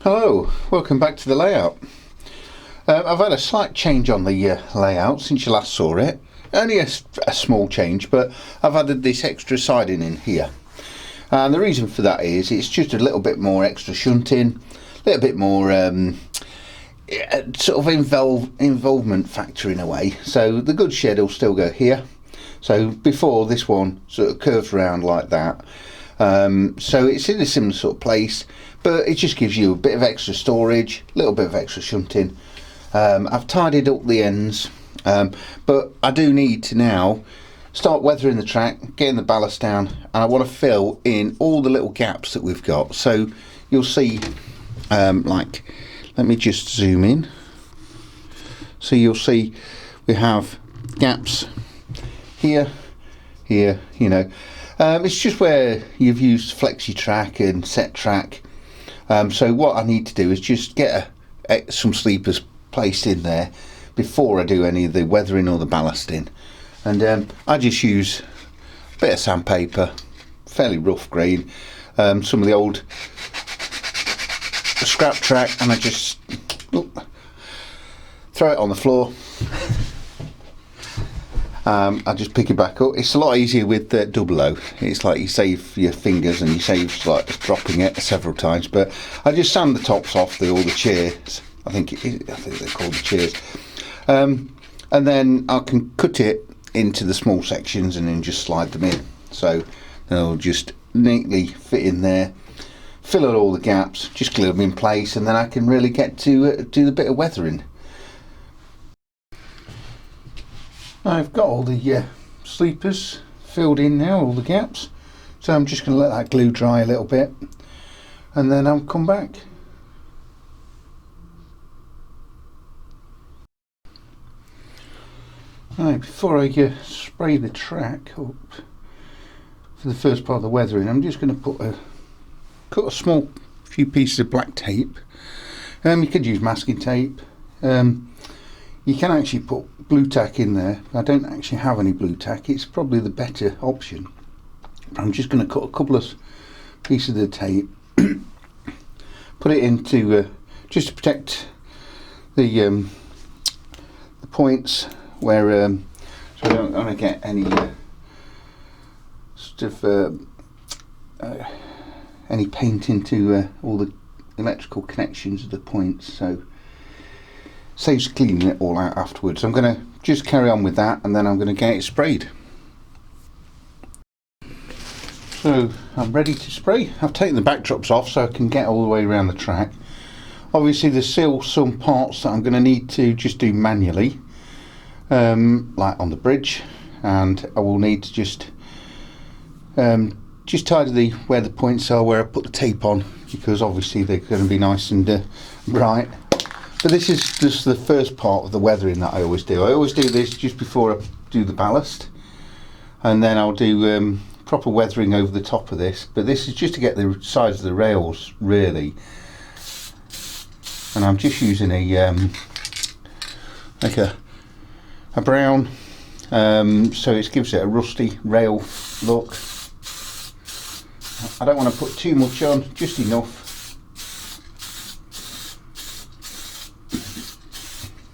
Hello, welcome back to the layout. I've had a slight change on the layout since you last saw it. Only a small change, but I've added this extra siding in here. And the reason for that is it's just a little bit more extra shunting, a little bit more sort of involvement factor in a way. So the goods shed will still go here. So before, this one sort of curves around like that. So it's in a similar sort of place, but it just gives you a bit of extra storage, a little bit of extra shunting. I've tidied up the ends, but I do need to now start weathering the track, getting the ballast down, and I want to fill in all the little gaps that we've got. So you'll see, like, let me just zoom in. So you'll see we have gaps here, here, you know. It's just where you've used flexi track and set track. So what I need to do is just get some sleepers placed in there before I do any of the weathering or the ballasting. And I just use a bit of sandpaper, fairly rough grain, some of the old scrap track, and I just throw it on the floor. I just pick it back up. It's a lot easier with double O. It's like you save your fingers and you save like dropping it several times. But I just sand the tops off all the chairs. I think they're called the chairs. And then I can cut it into the small sections and then just slide them in. So they'll just neatly fit in there. Fill out all the gaps, just glue them in place, and then I can really get to do the bit of weathering. I've got all the sleepers filled in now, all the gaps, so I'm just going to let that glue dry a little bit and then I'll come back. Right, before I spray the track up for the first part of the weathering, I'm just going to cut a small few pieces of black tape. You could use masking tape. You can actually put blue tack in there. I don't actually have any blue tack. It's probably the better option. I'm just going to cut a couple of pieces of the tape, put it into just to protect the points where so I don't want to get any sort of any paint into all the electrical connections of the points. So saves cleaning it all out afterwards. I'm going to just carry on with that and then I'm going to get it sprayed. So I'm ready to spray. I've taken the backdrops off so I can get all the way around the track. Obviously there's still some parts that I'm going to need to just do manually, like on the bridge, and I will need to just tidy where the points are, where I put the tape on, because obviously they're going to be nice and bright. But this is just the first part of the weathering that I always do. I always do this just before I do the ballast, and then I'll do proper weathering over the top of this. But this is just to get the sides of the rails really. And I'm just using a like a brown, so it gives it a rusty rail look. I don't want to put too much on, just enough.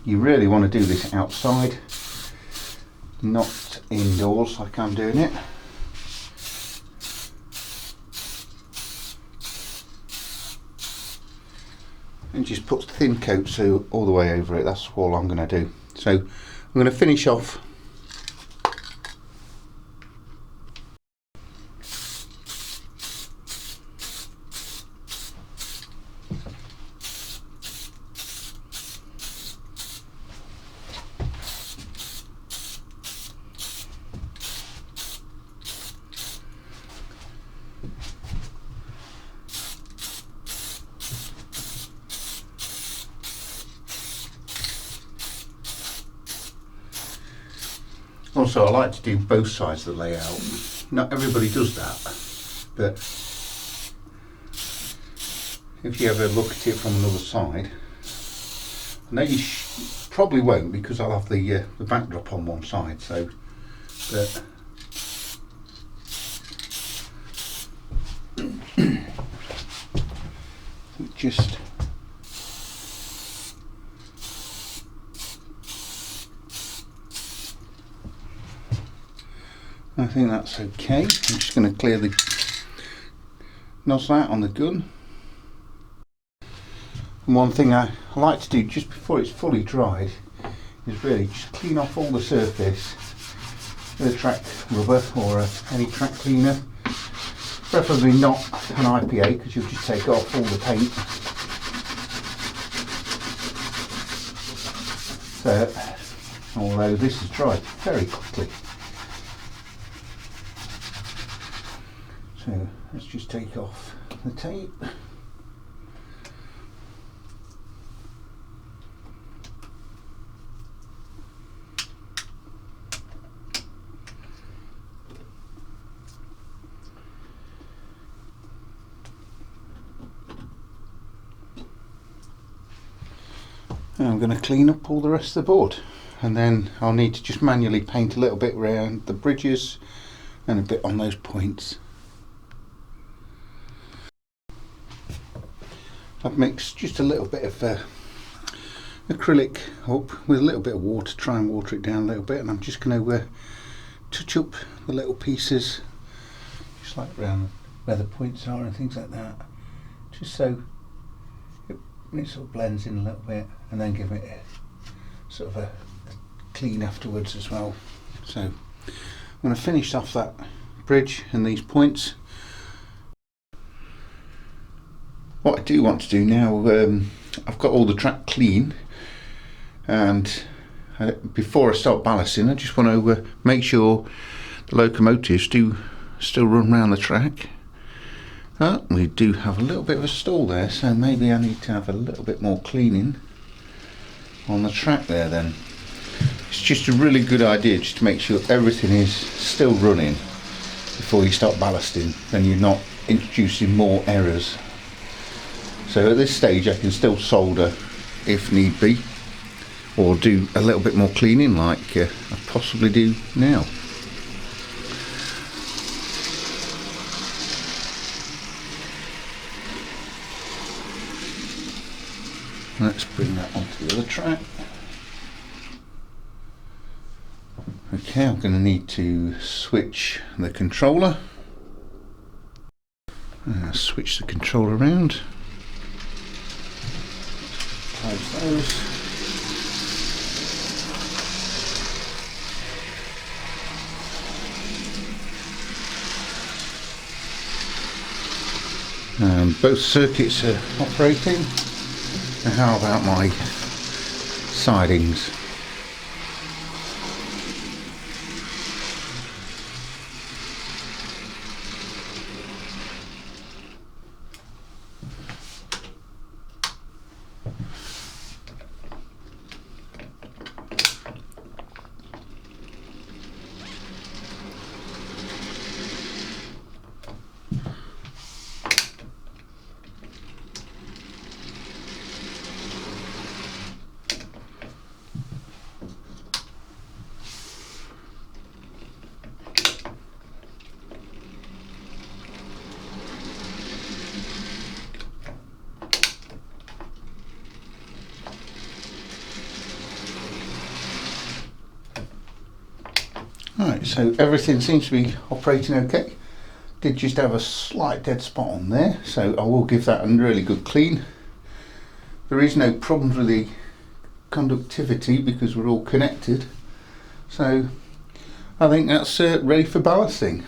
You really want to do this outside, not indoors like I'm doing it. And just put thin coats all the way over it. That's all I'm going to do. So I'm going to finish off . Also, I like to do both sides of the layout. Not everybody does that, but if you ever look at it from another side, I know you probably won't because I'll have the backdrop on one side. So, but just I think that's okay. I'm just going to clear the nozzle out on the gun. And one thing I like to do just before it's fully dried is really just clean off all the surface with a track rubber or any track cleaner. Preferably not an IPA, because you'll just take off all the paint. So, although this is dried very quickly. So let's just take off the tape. And I'm going to clean up all the rest of the board, and then I'll need to just manually paint a little bit around the bridges and a bit on those points. I've mixed just a little bit of acrylic up with a little bit of water, try and water it down a little bit, and I'm just going to touch up the little pieces just like around where the points are and things like that, just so it sort of blends in a little bit, and then give it a sort of a clean afterwards as well. So I'm going to finish off that bridge and these points. What I do want to do now, I've got all the track clean, and before I start ballasting I just want to make sure the locomotives do still run around the track. We do have a little bit of a stall there, so maybe I need to have a little bit more cleaning on the track there then. It's just a really good idea just to make sure everything is still running before you start ballasting, then you're not introducing more errors. So at this stage I can still solder if need be, or do a little bit more cleaning like I possibly do now. Let's bring that onto the other track. Okay, I'm going to need to switch the controller. Switch the controller around. Close those. Both circuits are operating. And how about my sidings? Right, so everything seems to be operating okay. Did just have a slight dead spot on there, so I will give that a really good clean. There is no problems with the conductivity because we're all connected, so I think that's ready for ballasting.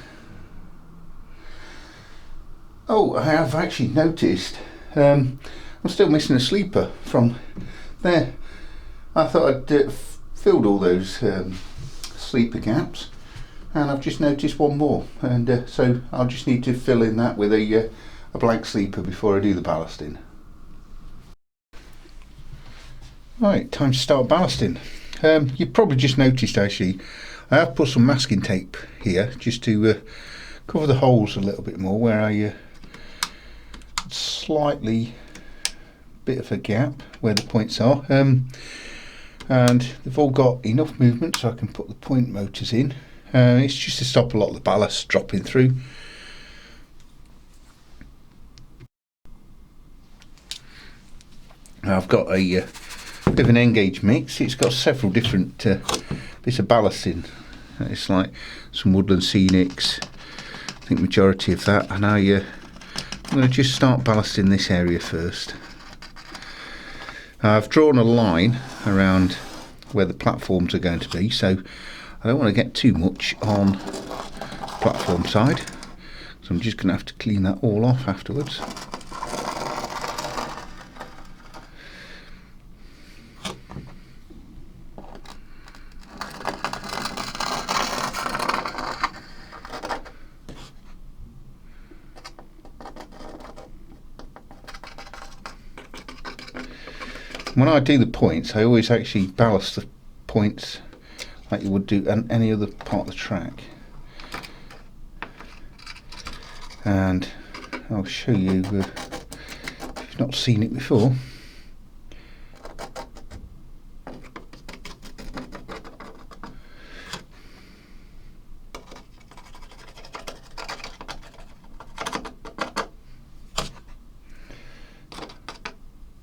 Oh, I have actually noticed I'm still missing a sleeper from there. I thought I'd filled all those sleeper gaps, and I've just noticed one more, and so I'll just need to fill in that with a blank sleeper before I do the ballasting. Right, time to start ballasting. You've probably just noticed actually I have put some masking tape here just to cover the holes a little bit more where I slightly bit of a gap where the points are, and they've all got enough movement so I can put the point motors in. It's just to stop a lot of the ballast dropping through. I've got a bit of an N-gauge mix. It's got several different bits of ballast in, It's like some woodland scenics, I think majority of that. And I'm going to just start ballasting this area first. I've drawn a line around where the platforms are going to be, so I don't want to get too much on the platform side, so I'm just going to have to clean that all off afterwards. When I do the points, I always actually ballast the points like you would do on any other part of the track. And I'll show you if you've not seen it before.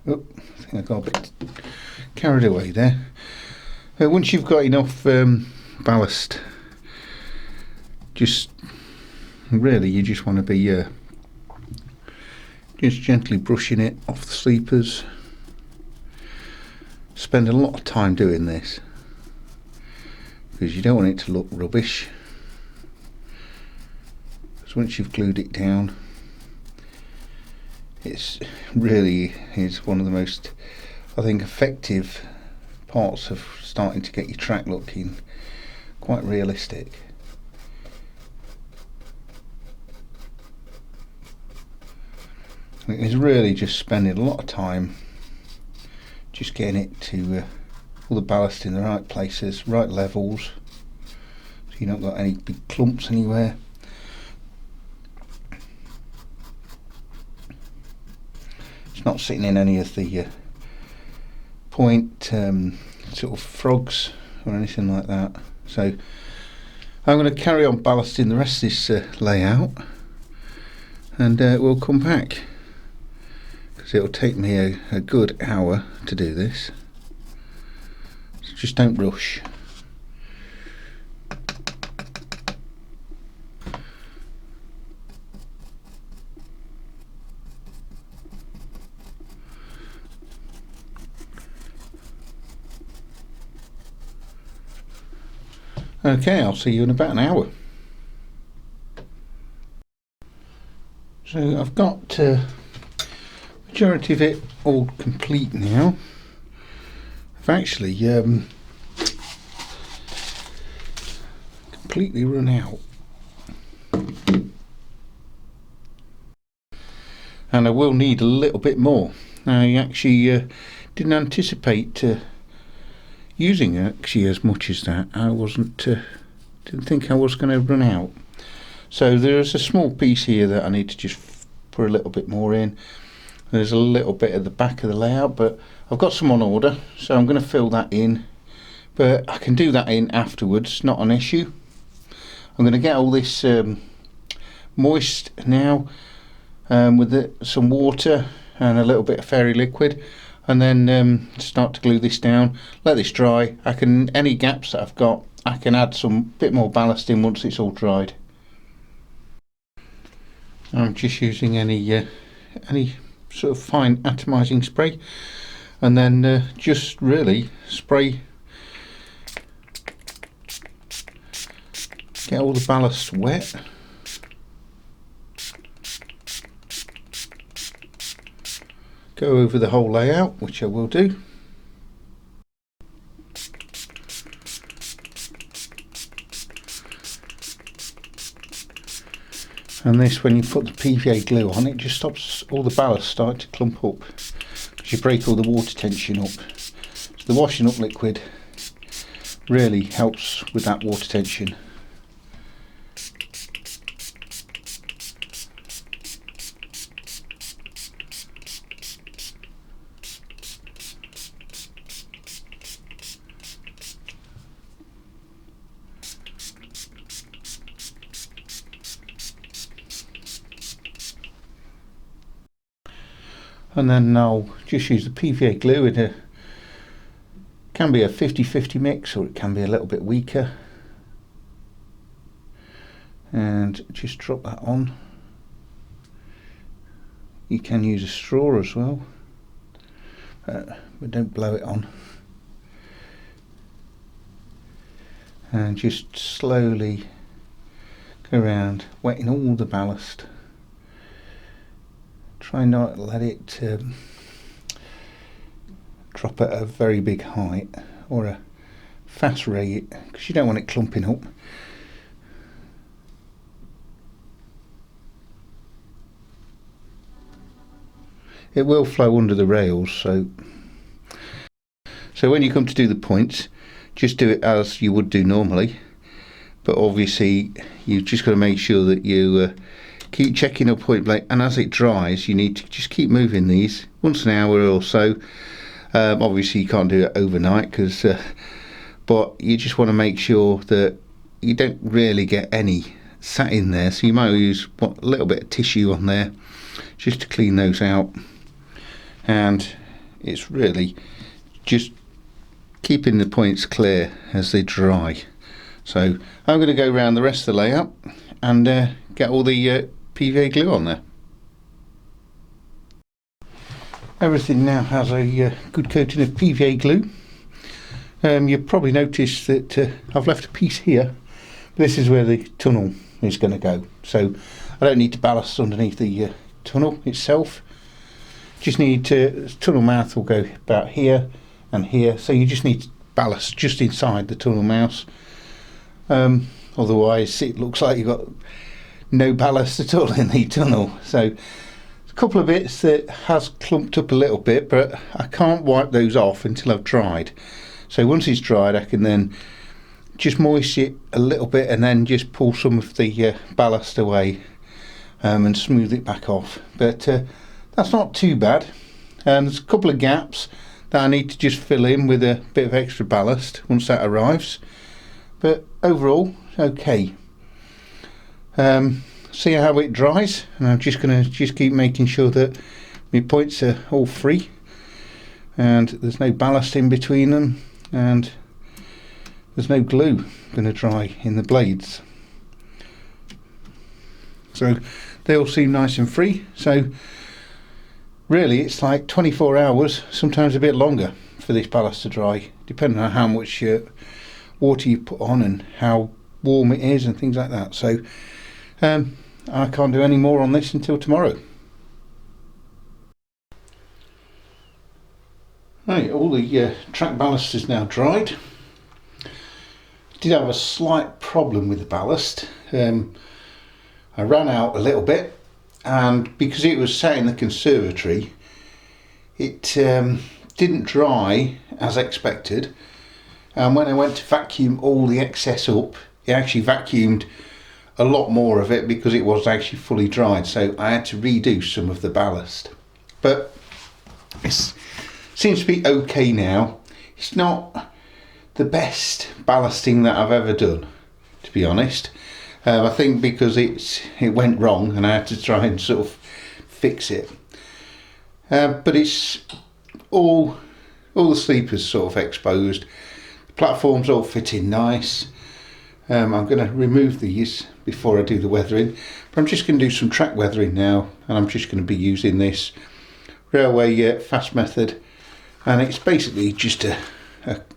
Oh, I think I got a bit carried away there. Once you've got enough ballast, just really you just want to be just gently brushing it off the sleepers. Spend a lot of time doing this because you don't want it to look rubbish. Because once you've glued it down, it's really is one of the most, I think, effective parts of starting to get your track looking quite realistic. It's really just spending a lot of time just getting it to all the ballast in the right places, right levels, so you've not got any big clumps anywhere. It's not sitting in any of the point sort of frogs or anything like that. So I'm going to carry on ballasting the rest of this layout, and we'll come back, because it'll take me a good hour to do this, so just don't rush. Okay, I'll see you in about an hour. So I've got majority of it all complete now. I've actually completely run out, and I will need a little bit more. I actually didn't anticipate using actually as much as that. I didn't think I was going to run out. So there's a small piece here that I need to just put a little bit more in. There's a little bit at the back of the layout, but I've got some on order, so I'm going to fill that in, but I can do that in afterwards, not an issue. I'm going to get all this moist now with some water and a little bit of fairy liquid, and then start to glue this down, let this dry. Any gaps that I've got, I can add some bit more ballast in once it's all dried. I'm just using any sort of fine atomizing spray, and then just really spray, get all the ballast wet. Go over the whole layout, which I will do. And this, when you put the PVA glue on, it just stops all the ballast starting to clump up, because you break all the water tension up. So the washing up liquid really helps with that water tension. And then I'll just use the PVA glue. It can be a 50-50 mix, or it can be a little bit weaker. and just drop that on. You can use a straw as well, but don't blow it on. And just slowly go around wetting all the ballast. Try not to let it drop at a very big height or a fast rate, because you don't want it clumping up. It will flow under the rails, so when you come to do the points, just do it as you would do normally, but obviously you've just got to make sure that you keep checking your point blank, and as it dries you need to just keep moving these once an hour or so. Obviously you can't do it overnight, but you just want to make sure that you don't really get any sat in there, so you might use a little bit of tissue on there just to clean those out. And it's really just keeping the points clear as they dry. So I'm going to go around the rest of the layout and get all the PVA glue on there. Everything now has a good coating of PVA glue. You've probably noticed that I've left a piece here. This is where the tunnel is going to go, so I don't need to ballast underneath the tunnel itself. Just need to, tunnel mouth will go about here and here, so you just need to ballast just inside the tunnel mouth. Otherwise it looks like you've got no ballast at all in the tunnel. So a couple of bits that has clumped up a little bit, but I can't wipe those off until I've dried. So once it's dried I can then just moisten it a little bit and then just pull some of the ballast away and smooth it back off. But that's not too bad. There's a couple of gaps that I need to just fill in with a bit of extra ballast once that arrives, but overall okay. See how it dries, and I'm just going to keep making sure that my points are all free and there's no ballast in between them, and there's no glue going to dry in the blades. So they all seem nice and free. So really it's like 24 hours, sometimes a bit longer, for this ballast to dry, depending on how much water you put on and how warm it is and things like that. So I can't do any more on this until tomorrow. Right, all the track ballast is now dried. Did have a slight problem with the ballast. I ran out a little bit, and because it was sat in the conservatory, it didn't dry as expected, and when I went to vacuum all the excess up, it actually vacuumed a lot more of it because it was actually fully dried, so I had to redo some of the ballast. But it seems to be okay now. It's not the best ballasting that I've ever done, to be honest. I think because it went wrong and I had to try and sort of fix it. But it's all the sleepers sort of exposed. The platform's all fitting nice. I'm going to remove these before I do the weathering, but I'm just going to do some track weathering now, and I'm just going to be using this railway fast method, and it's basically just a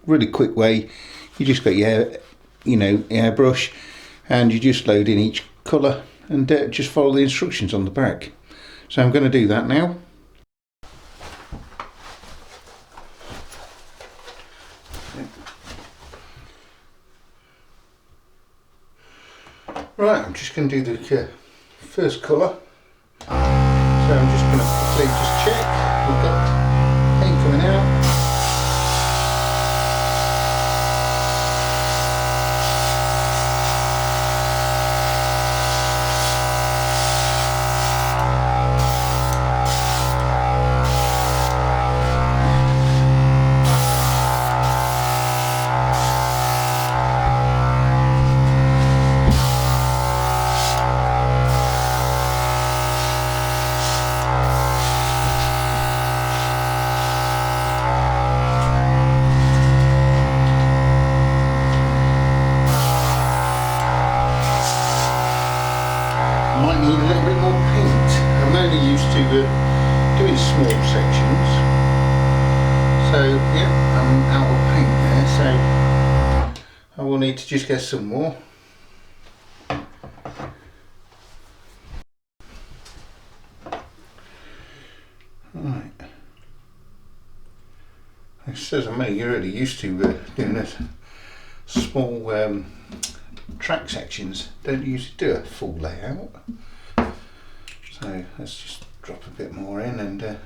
really quick way. You just got your airbrush, and you just load in each colour and just follow the instructions on the back. So I'm going to do that now. Right, I'm just going to do the first colour. So I'm just going to quickly just check we've got paint coming out. to doing small sections. So yeah, I'm out of paint there, so I will need to just get some more. Right. It says A.MIG, you're really used to doing it small track sections. Don't usually do a full layout. So let's just drop a bit more in and just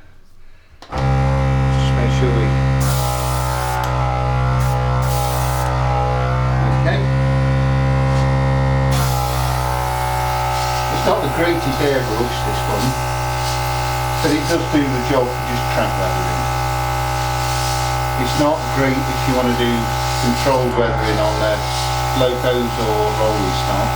make sure we. Okay. It's not the greatest airbrush, this one, but it does do the job for just track weathering. It's not great if you want to do controlled weathering on locos or rolling stock.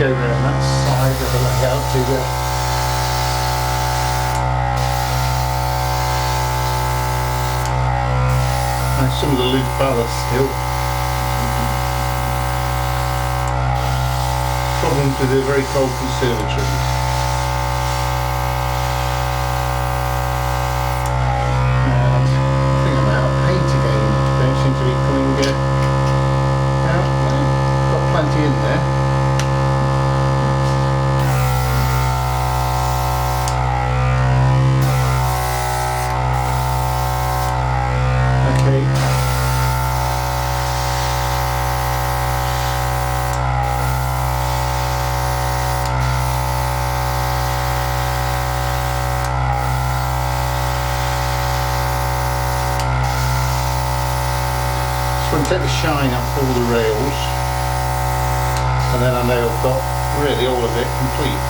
Go around that side of the layout to and some of the loose ballast still. Problems with a very cold conservatory. And I think I'm out of paint again. Don't seem to be coming out. Well, got plenty in there. Take the shine off all the rails, and then I know I've got really all of it complete.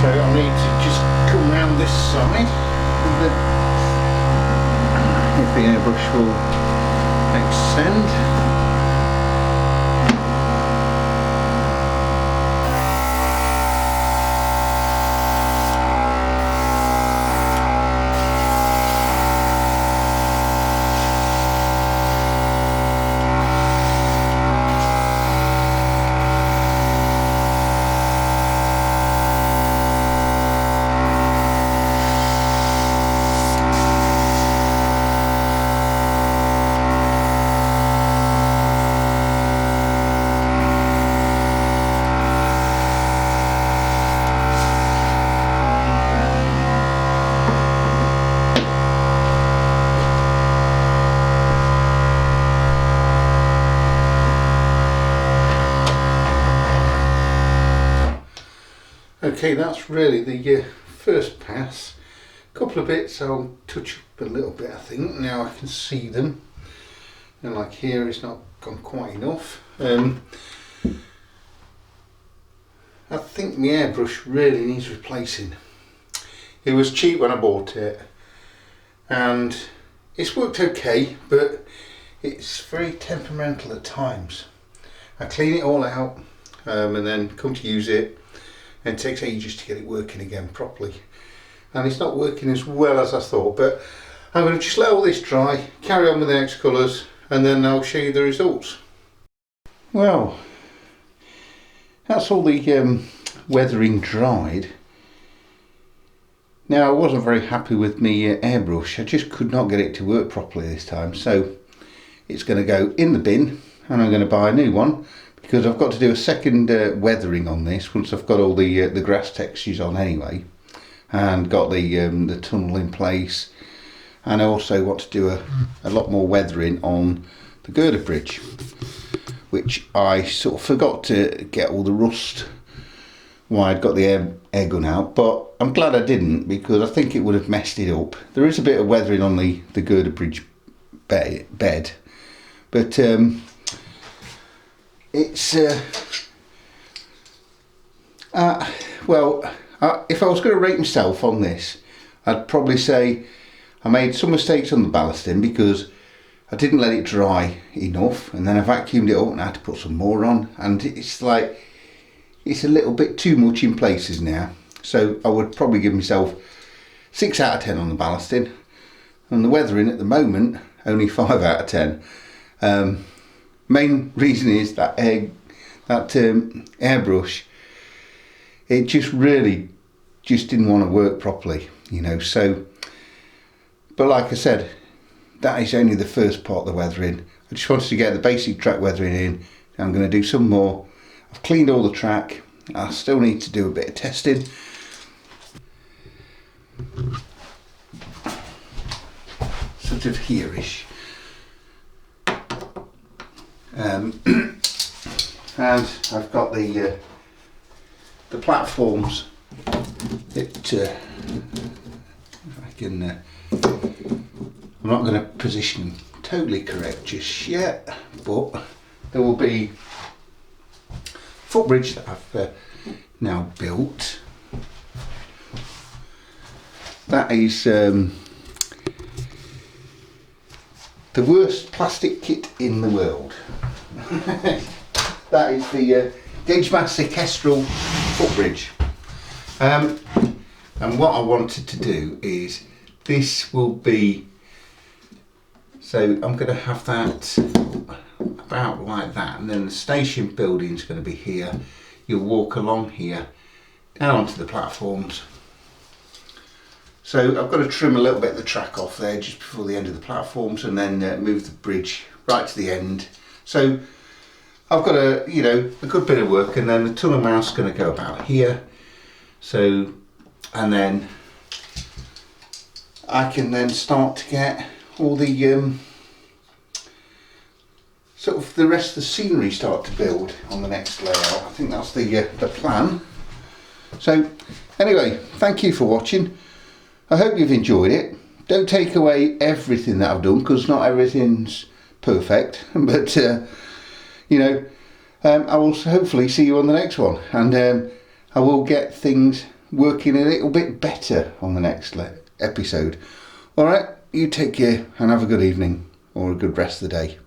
So I need to just come round this side if the airbrush will extend. Okay, that's really the first pass. A couple of bits I'll touch up a little bit, I think. Now I can see them. And like here, it's not gone quite enough. I think my airbrush really needs replacing. It was cheap when I bought it. And it's worked okay, but it's very temperamental at times. I clean it all out and then come to use it. And it takes ages to get it working again properly, and it's not working as well as I thought, but I'm going to just let all this dry, carry on with the next colours, and then I'll show you the results. Well, that's all the weathering dried. Now, I wasn't very happy with my airbrush. I just could not get it to work properly this time, so it's going to go in the bin, and I'm going to buy a new one because I've got to do a second weathering on this once I've got all the grass textures on anyway, and got the tunnel in place. And I also want to do a lot more weathering on the girder bridge, which I sort of forgot to get all the rust while I'd got the air gun out, but I'm glad I didn't, because I think it would have messed it up. There is a bit of weathering on the girder bridge bed, but it's well, if I was going to rate myself on this, I'd probably say I made some mistakes on the ballasting because I didn't let it dry enough, and then I vacuumed it up and I had to put some more on, and it's like, it's a little bit too much in places now. So I would probably give myself 6 out of 10 on the ballasting, and the weathering at the moment only 5 out of 10. Main reason is that airbrush, it just really didn't want to work properly, you know. So, but like I said, that is only the first part of the weathering. I just wanted to get the basic track weathering in. I'm going to do some more. I've cleaned all the track. I still need to do a bit of testing. Sort of here-ish. And I've got the platforms that I can. I'm not going to position them totally correct just yet, but there will be footbridge that I've now built. That is the worst plastic kit in the world. That is the Gauge Master Kestrel footbridge. And what I wanted to do is, this will be, so I'm going to have that about like that, and then the station building is going to be here. You'll walk along here down onto the platforms. So I've got to trim a little bit of the track off there just before the end of the platforms, and then move the bridge right to the end. So I've got a good bit of work, and then the tunnel mount's going to go about here. So, and then I can then start to get all the sort of the rest of the scenery start to build on the next layout. I think that's the plan. So anyway, thank you for watching. I hope you've enjoyed it. Don't take away everything that I've done, because not everything's perfect, but I will hopefully see you on the next one, and I will get things working a little bit better on the next episode. Alright, you take care and have a good evening, or a good rest of the day.